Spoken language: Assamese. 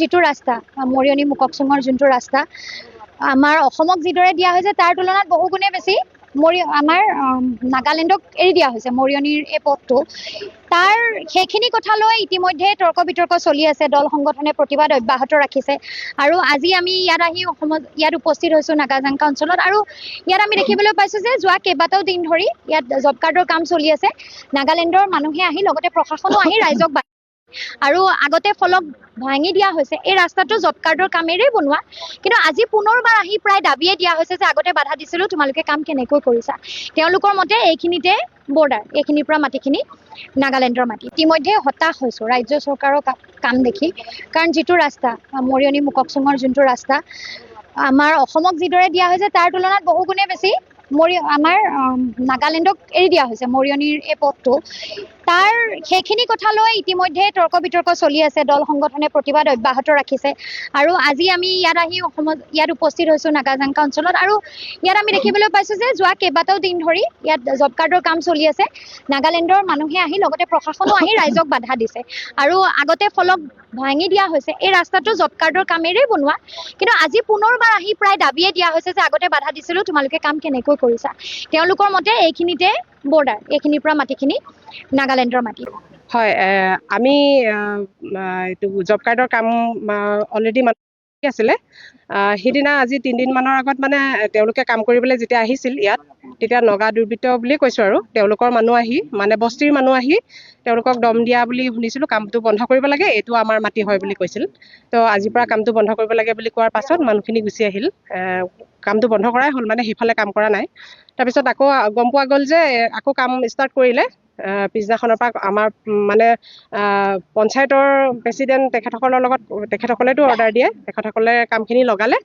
যিটো ৰাস্তা মৰিয়নি মুককচুঙৰ যোনটো ৰাস্তা আমাৰ অসমক যিদৰে দিয়া হৈছে তাৰ তুলনাত বহু গুণে বেছি আমাৰ নাগালেণ্ডক এৰি দিয়া হৈছে মৰিয়নিৰ এই পথটো। তাৰ সেইখিনি কথা লৈ ইতিমধ্যে তৰ্ক বিতৰ্ক চলি আছে। দল সংগঠনে প্ৰতিবাদ অব্যাহত ৰাখিছে আৰু আজি আমি ইয়াত আহি ইয়াত উপস্থিত হৈছোঁ নাগাজাংকা অঞ্চলত। আৰু ইয়াত আমি দেখিবলৈ পাইছোঁ যে যোৱা কেইবাটাও দিন ধৰি ইয়াত জব কাৰ্ডৰ কাম চলি আছে। নাগালেণ্ডৰ মানুহে আহি লগতে প্ৰশাসনো আহি ৰাইজক আৰু আগতে ফলক ভাঙি দিয়া হৈছে। এই ৰাস্তাটো জব কাৰ্ডৰ কামেৰেই বনোৱা, কিন্তু আজি পুনৰবাৰ আহি প্ৰায় দাবীয়ে দিয়া হৈছে যে আগতে বাধা দিছিলোঁ, তোমালোকে কাম কেনেকৈ কৰিছা। তেওঁলোকৰ মতে এইখিনিতে বৰ্ডাৰ, এইখিনিৰ পৰা মাটিখিনি নাগালেণ্ডৰ মাটি। ইতিমধ্যে হতাশ হৈছোঁ ৰাজ্য চৰকাৰৰ কাম দেখি, কাৰণ যিটো ৰাস্তা মৰিয়নি মুককচুঙৰ যোনটো ৰাস্তা আমাৰ অসমক যিদৰে দিয়া হৈছে তাৰ তুলনাত বহু গুণে বেছি আমাৰ নাগালেণ্ডক এৰি দিয়া হৈছে মৰিয়নিৰ এই পথটো। তাৰ সেইখিনি কথা লৈ ইতিমধ্যে তৰ্ক বিতৰ্ক চলি আছে। দল সংগঠনে প্ৰতিবাদ অব্যাহত ৰাখিছে আৰু আজি আমি ইয়াত আহি ইয়াত উপস্থিত হৈছোঁ নাগাজাংকা অঞ্চলত। আৰু ইয়াত আমি দেখিবলৈ পাইছোঁ যে যোৱা কেইবাটাও দিন ধৰি ইয়াত জব কাৰ্ডৰ কাম চলি আছে। নাগালেণ্ডৰ মানুহে আহি লগতে প্ৰশাসনো আহি ৰাইজক বাধা দিছে আৰু আগতে ফলক ভাঙি দিয়া হৈছে। এই ৰাস্তাটো জব কাৰ্ডৰ কামেৰেই বনোৱা, কিন্তু আজি পুনৰবাৰ আহি প্ৰায় দাবীয়ে দিয়া হৈছে যে আগতে বাধা দিছিলোঁ, তোমালোকে কাম কেনেকৈ কৰিছা। তেওঁলোকৰ মতে এইখিনিতে বৰ্ডাৰ, এইখিনিৰ পৰা মাটিখিনি নাগালেণ্ডৰ মাটি। হয়, আমি এইটো জব কাৰ্ডৰ কাম অলৰেডি আছিলে। সেইদিনা আজি 3 দিনমানৰ আগত মানে তেওঁলোকে কাম কৰিবলৈ যেতিয়া আহিছিল ইয়াত, তেতিয়া নগা দুৰ্বৃত্ত বুলিয়ে কৈছোঁ আৰু তেওঁলোকৰ মানুহ আহি মানে বস্তিৰ মানুহ আহি তেওঁলোকক দম দিয়া বুলি শুনিছিলোঁ। কামটো বন্ধ কৰিব লাগে, এইটো আমাৰ মাটি হয় বুলি কৈছিল। তো আজিৰ পৰা কামটো বন্ধ কৰিব লাগে বুলি কোৱাৰ পাছত মানুহখিনি গুচি আহিল। কামটো বন্ধ কৰাই হ'ল, মানে সেইফালে কাম কৰা নাই। তাৰপিছত আকৌ গম পোৱা গ'ল যে আকৌ কাম ষ্টাৰ্ট কৰিলে। পিছদিনাখনৰ পৰা আমাৰ মানে পঞ্চায়তৰ প্ৰেচিডেণ্ট তেখেতসকলৰ লগত তেখেতসকলেতো অৰ্ডাৰ দিয়ে, তেখেতসকলে কামখিনি লগালে।